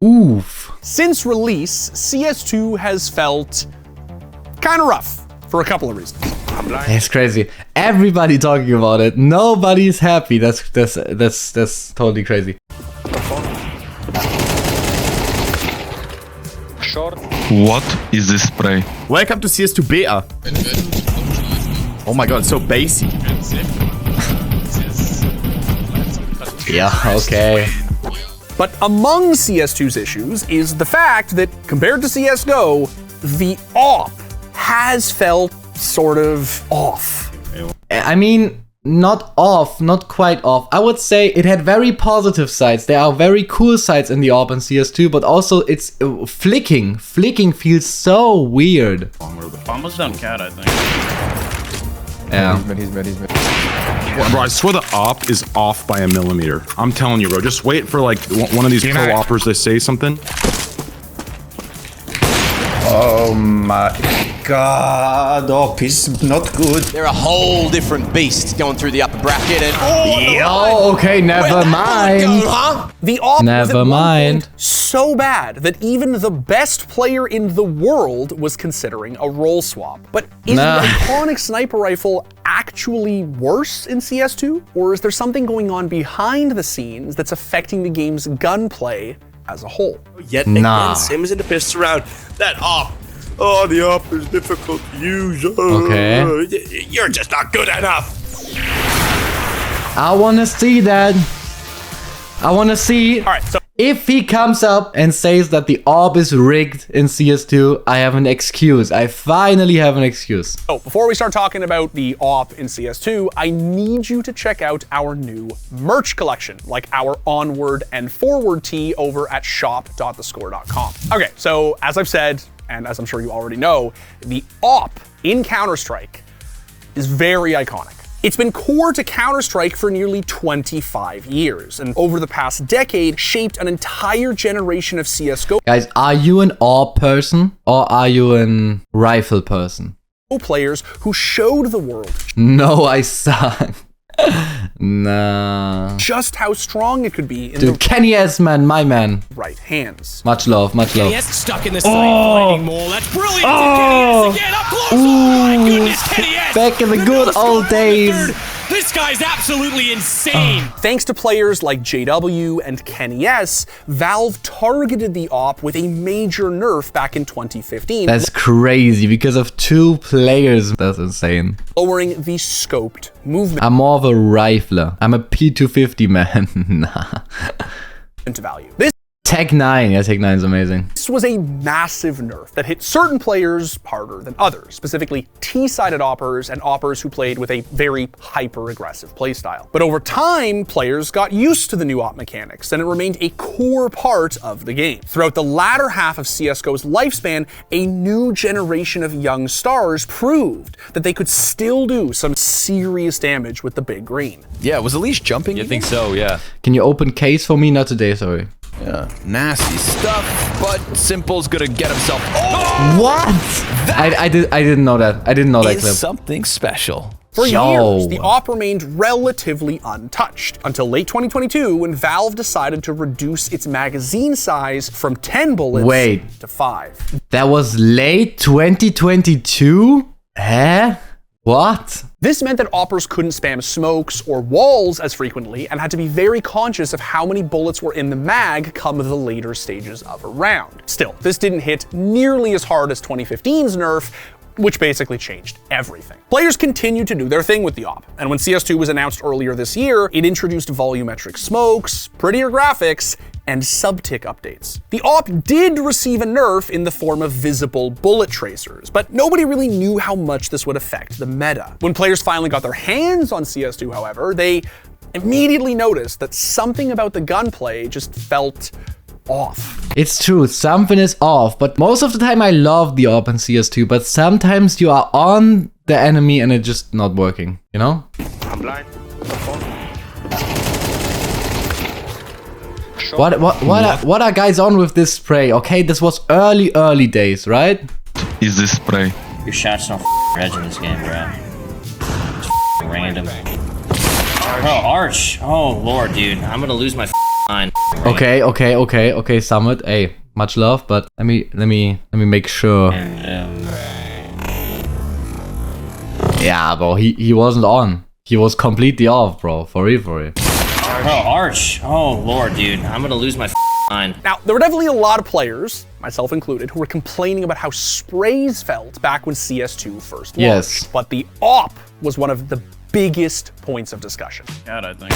Oof. Since release, CS2 has felt kind of rough for a couple of reasons. It's crazy. Everybody talking about it. Nobody's happy. That's totally crazy. What is this spray? Welcome to CS2 Beta. Oh my god, so basic. Yeah, okay. But among CS2's issues is the fact that, compared to CSGO, the AWP has felt sort of off. I mean, not off, not quite off. I would say it had very positive sides. There are very cool sides in the AWP and CS2, but also it's flicking. Flicking feels so weird. Almost done cat, I think. Yeah. He's mid. Bro, I swear the AWP is off by a millimeter. I'm telling you, bro. Just wait for like one of these pro oppers to say something. Oh my god, AWP is not good. They're a whole different beast going through the upper bracket and Oh, okay, never mind. The AWP was at Never one mind. point so bad that even the best player in the world was considering a role swap. But is the iconic sniper rifle actually worse in CS2? Or is there something going on behind the scenes that's affecting the game's gunplay as a whole? Yet again, Sims in the pistol round. That AWP. Oh, the AWP is difficult to use. Okay. You're just not good enough. I wanna see that. I wanna see. All right, so If he comes up and says that the AWP is rigged in CS2, I have an excuse. I finally have an excuse. before we start talking about the AWP in CS2, I need you to check out our new merch collection, like our Onward and Forward tee over at shop.thescore.com. Okay, so as I've said, and as I'm sure you already know, the AWP in Counter-Strike is very iconic. It's been core to Counter-Strike for nearly 25 years, and over the past decade, shaped an entire generation of CSGO Guys, are you an AWP person or are you a rifle person? players who showed the world No, I suck. Nah. just how strong it could be in Dude, the Kenny S, man, my man. right hands. Much love, much love. Yes, stuck in the fighting more. That's brilliant. Kenny S again up close. Oh my goodness, Kenny S. Back in the good old days. This guy's absolutely insane. Thanks to players like JW and Kenny S, Valve targeted the AWP with a major nerf back in 2015, That's crazy because of 2 players. That's insane. lowering the scoped movement I'm more of a rifler. I'm a P250 man. Nah. value. This Tech 9. Yeah, Tech 9 is amazing. was a massive nerf that hit certain players harder than others, specifically T-sided AWPers and AWPers who played with a very hyper-aggressive playstyle. But over time, players got used to the new AWP mechanics, and it remained a core part of the game. Throughout the latter half of CSGO's lifespan, a new generation of young stars proved that they could still do some serious damage with the big green. Yeah, was Elise jumping? I think so, yeah. Can you open case for me? Not today, sorry. Yeah. Nasty stuff, but Simple's gonna get himself. Oh! What? I didn't know that. I didn't know that clip. Something special. For Yo. years, the AWP remained relatively untouched, until late 2022 when Valve decided to reduce its magazine size from 10 bullets to 5. That was late 2022? Huh? What? This meant that AWPers couldn't spam smokes or walls as frequently and had to be very conscious of how many bullets were in the mag come the later stages of a round. Still, this didn't hit nearly as hard as 2015's nerf, which basically changed everything. Players continued to do their thing with the AWP, and when CS2 was announced earlier this year, it introduced volumetric smokes, prettier graphics, and sub-tick updates. The AWP did receive a nerf in the form of visible bullet tracers, but nobody really knew how much this would affect the meta. When players finally got their hands on CS2, however, they immediately noticed that something about the gunplay just felt off. It's true, something is off, but most of the time I love the AWP in CS2, but sometimes you are on the enemy and it's just not working, you know? I'm blind. What are guys on with this spray? Okay, this was early days, right? Is this spray? Your shots don't reg in this game, bro. Just random. Bro, Arch. Oh, Lord, dude. I'm gonna lose my fine. Okay, Summit. Hey, much love, but let me make sure. Yeah, bro, he wasn't on. He was completely off, bro. For real. Bro, Arch. Oh, Lord, dude. I'm gonna lose my mind. Now, there were definitely a lot of players, myself included, who were complaining about how sprays felt back when CS2 first launched. Yes. But the AWP was one of the biggest points of discussion. God, I think.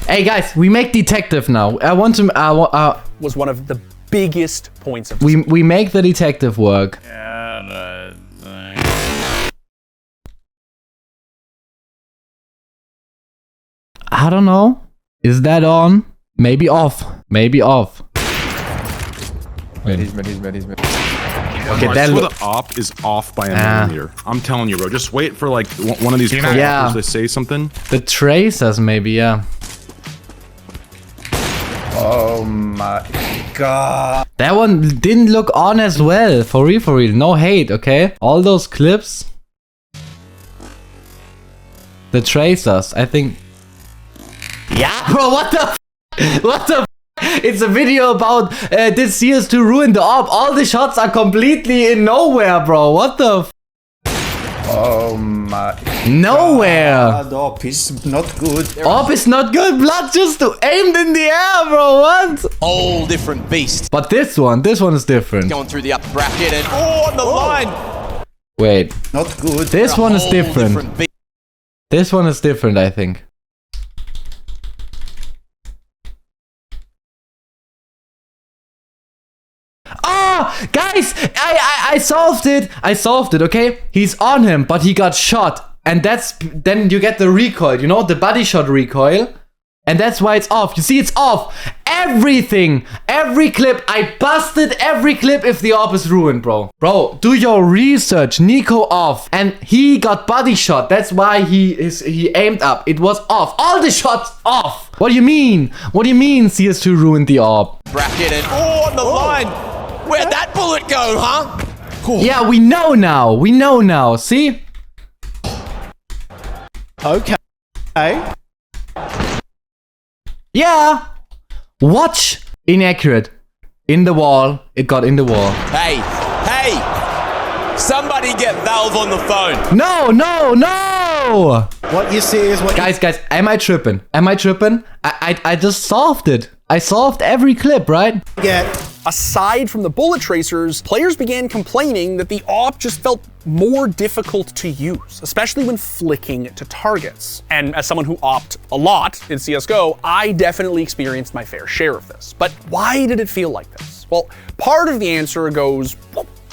Hey guys, we make detective now. I want to. Was one of the biggest points of discussion. We make the detective work. God, I think. I don't know. Is that on? Maybe off. Maybe off. He's mid. Okay, Bro, I that swear the AWP is off by a millimeter. I'm telling you, bro. Just wait for like one of these co-oppers to say something. The tracers, maybe, yeah. Oh my god. That one didn't look on as well. For real. No hate, okay? All those clips. The tracers, I think. Yeah, bro, what the What the It's a video about did CS2 ruin the AWP? All the shots are completely in nowhere, bro. What the Oh my Nowhere. god. AWP is not good. AWP is not good. Blood just aimed in the air, bro. What? Whole different beast. But this one is different. Going through the upper bracket and on the line. Wait. Not good. This one is Whole different. beast. This one is different, I think. Oh, guys, I solved it. Okay, he's on him, but he got shot, and then you get the recoil. You know, the body shot recoil, and that's why it's off. You see, it's off. Everything, every clip. I busted every clip if the AWP is ruined, bro. Bro, do your research. Nico off, and he got body shot. That's why he aimed up. It was off. All the shots off. What do you mean? What do you mean? CS2 ruined the AWP. Bracket and on the line. Where'd that bullet go, huh? Cool. Yeah, we know now. See? Okay. Yeah. Watch. Inaccurate. In the wall. It got in the wall. Hey. Somebody get Valve on the phone. No. What you see is what. Guys, am I tripping? I just solved it. I solved every clip, right? you get. Aside from the bullet tracers, players began complaining that the AWP just felt more difficult to use, especially when flicking to targets. And as someone who AWP'd a lot in CSGO, I definitely experienced my fair share of this. But why did it feel like this? Well, part of the answer goes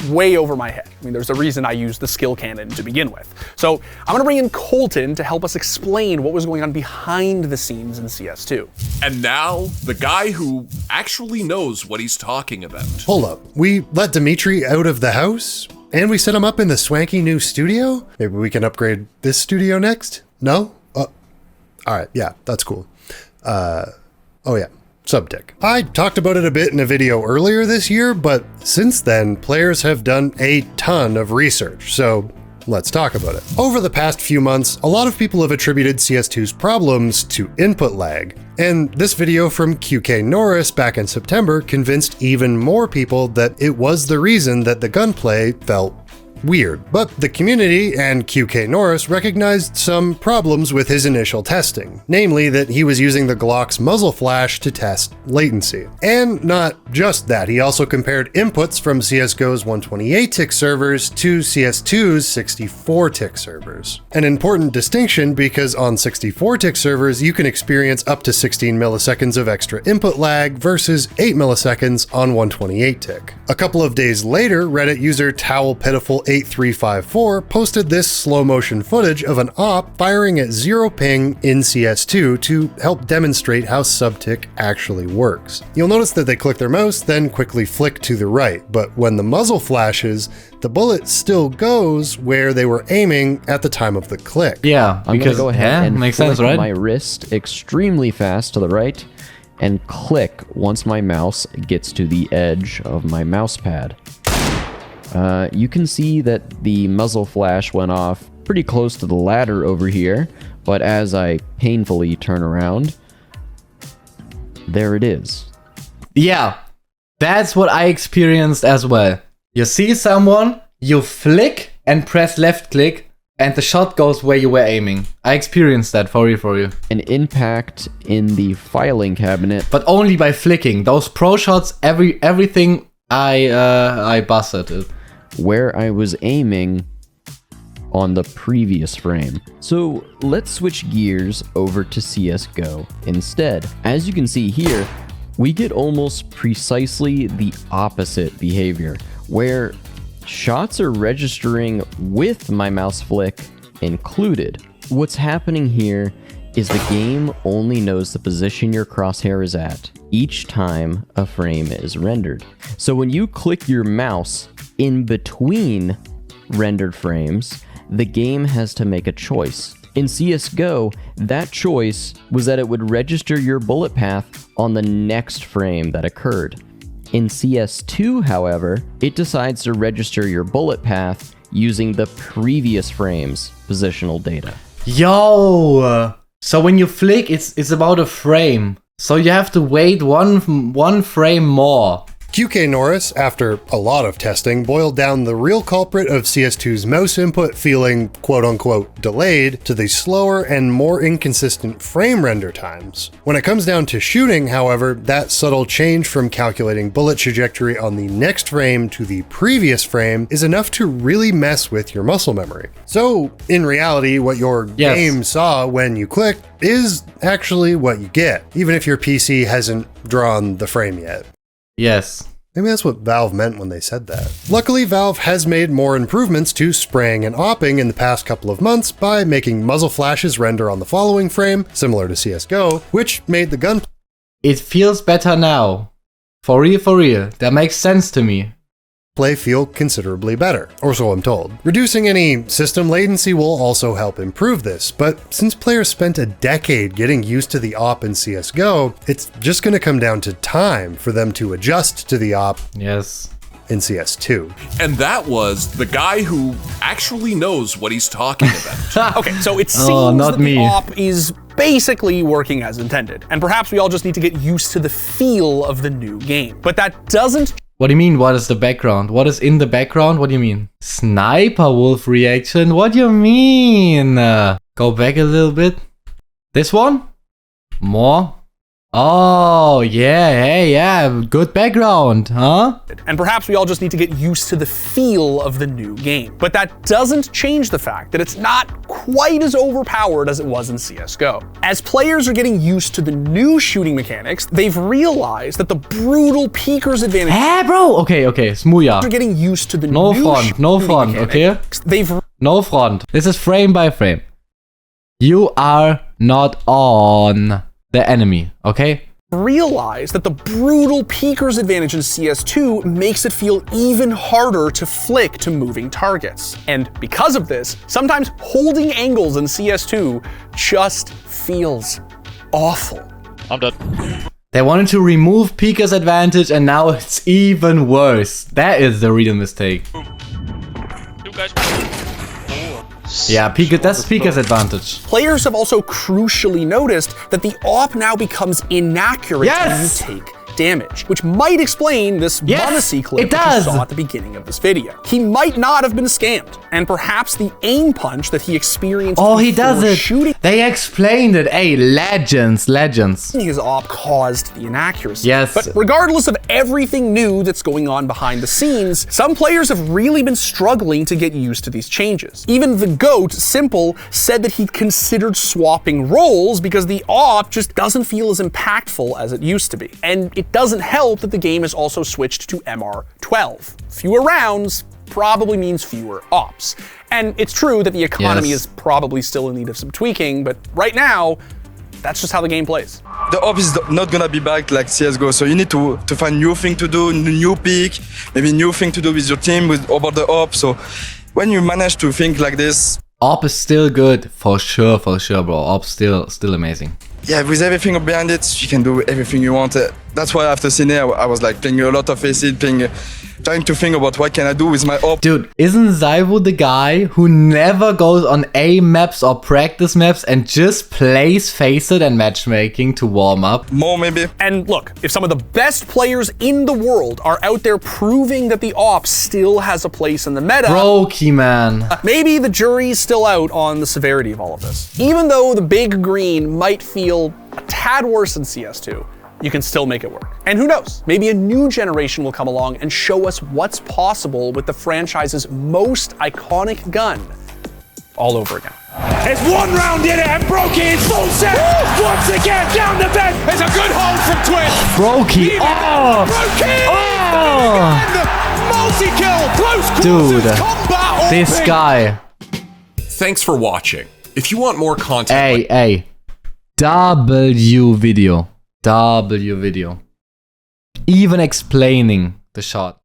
way over my head. I mean, there's a reason I used the skill cannon to begin with. So I'm gonna bring in Colton to help us explain what was going on behind the scenes in CS2. And now, the guy who actually knows what he's talking about. Hold up. We let Dimitri out of the house? And we set him up in the swanky new studio? Maybe we can upgrade this studio next? No? Alright, yeah, that's cool. Oh yeah. Subtick. I talked about it a bit in a video earlier this year, but since then, players have done a ton of research, so let's talk about it. Over the past few months, a lot of people have attributed CS2's problems to input lag, and this video from QK Norris back in September convinced even more people that it was the reason that the gunplay felt weird. But the community and QK Norris recognized some problems with his initial testing, namely that he was using the Glock's muzzle flash to test latency. And not just that, he also compared inputs from CSGO's 128-tick servers to CS2's 64-tick servers. An important distinction because on 64-tick servers you can experience up to 16 milliseconds of extra input lag versus 8 milliseconds on 128-tick. A couple of days later, Reddit user TowelPitiful8354 posted this slow motion footage of an AWP firing at 0 ping in CS2 to help demonstrate how subtick actually works. You'll notice that they click their mouse, then quickly flick to the right, but when the muzzle flashes, the bullet still goes where they were aiming at the time of the click. Yeah, I'm gonna go ahead and makes flick sense, right? my wrist extremely fast to the right and click once my mouse gets to the edge of my mouse pad. You can see that the muzzle flash went off pretty close to the ladder over here, but as I painfully turn around, there it is. Yeah, that's what I experienced as well. You see someone, you flick and press left click, and the shot goes where you were aiming. I experienced that for you. An impact in the filing cabinet. But only by flicking. Those pro shots, everything I busted it. Where I was aiming on the previous frame. So let's switch gears over to CSGO instead. As you can see here, we get almost precisely the opposite behavior, where shots are registering with my mouse flick included. What's happening here is the game only knows the position your crosshair is at each time a frame is rendered. So when you click your mouse in between rendered frames, the game has to make a choice. In CSGO, that choice was that it would register your bullet path on the next frame that occurred. In CS2, however, it decides to register your bullet path using the previous frame's positional data. Yo! So when you flick, it's about a frame. So you have to wait one frame more. QK Norris, after a lot of testing, boiled down the real culprit of CS2's mouse input feeling quote-unquote delayed to the slower and more inconsistent frame render times. When it comes down to shooting, however, that subtle change from calculating bullet trajectory on the next frame to the previous frame is enough to really mess with your muscle memory. So, in reality, what your game saw when you clicked is actually what you get, even if your PC hasn't drawn the frame yet. Yes. Maybe that's what Valve meant when they said that. Luckily, Valve has made more improvements to spraying and AWPing in the past couple of months by making muzzle flashes render on the following frame, similar to CSGO, which made the gun... It feels better now. For real. That makes sense to me. Play feel considerably better, or so I'm told. Reducing any system latency will also help improve this, but since players spent a decade getting used to the AWP in CSGO, it's just going to come down to time for them to adjust to the AWP in CS2. And that was the guy who actually knows what he's talking about. Okay, so it seems that the AWP is basically working as intended, and perhaps we all just need to get used to the feel of the new game. But that doesn't... What do you mean, what is the background? What is in the background? What do you mean? Sniper wolf reaction? What do you mean? Go back a little bit. This one? More? Oh, yeah, hey, yeah, good background, huh? And perhaps we all just need to get used to the feel of the new game. But that doesn't change the fact that it's not quite as overpowered as it was in CSGO. As players are getting used to the new shooting mechanics, they've realized that the brutal peeker's advantage... Hey, bro! Okay, Smuja. They're getting used to the no new front, no front, okay? No front. This is frame by frame. You are not on the enemy, okay? Realize that the brutal peeker's advantage in CS2 makes it feel even harder to flick to moving targets. And because of this, sometimes holding angles in CS2 just feels awful. I'm done. They wanted to remove peeker's advantage and now it's even worse. That is the real mistake. You guys. Yeah, that's peeker's advantage. Players have also crucially noticed that the AWP now becomes inaccurate when you take damage, which might explain this Monacy clip that you saw at the beginning of this video. He might not have been scammed, and perhaps the aim punch that he experienced he does it. Shooting they explained it. Hey, legends. His AWP caused the inaccuracy. Yes. But regardless of everything new that's going on behind the scenes, some players have really been struggling to get used to these changes. Even the GOAT, Simple, said that he considered swapping roles because the AWP just doesn't feel as impactful as it used to be. And it doesn't help that the game has also switched to MR12. Fewer rounds probably means fewer AWPs. And it's true that the economy is probably still in need of some tweaking, but right now, that's just how the game plays. The AWP is not gonna be back like CSGO, so you need to find new thing to do, new pick, maybe new thing to do with your team about the AWP. So when you manage to think like this, AWP is still good, for sure, bro. AWP still amazing. Yeah, with everything behind it, you can do everything you want. That's why after Cine, I was like playing a lot of AC, playing trying to think about what can I do with my AWP. Dude, isn't Zyvo the guy who never goes on A maps or practice maps and just plays Faceit and matchmaking to warm up? More maybe. And look, if some of the best players in the world are out there proving that the AWP still has a place in the meta, Brokey, man. Maybe the jury's still out on the severity of all of this. Even though the big green might feel a tad worse than CS2, you can still make it work. And who knows, maybe a new generation will come along and show us what's possible with the franchise's most iconic gun all over again. It's one round in it and Brokey is full set. Once again down the bench. It's a good hold from Twitch. Brokey, multi-kill, close dude, combat. this guy. Thanks for watching. If you want more content, W video. Even explaining the shot.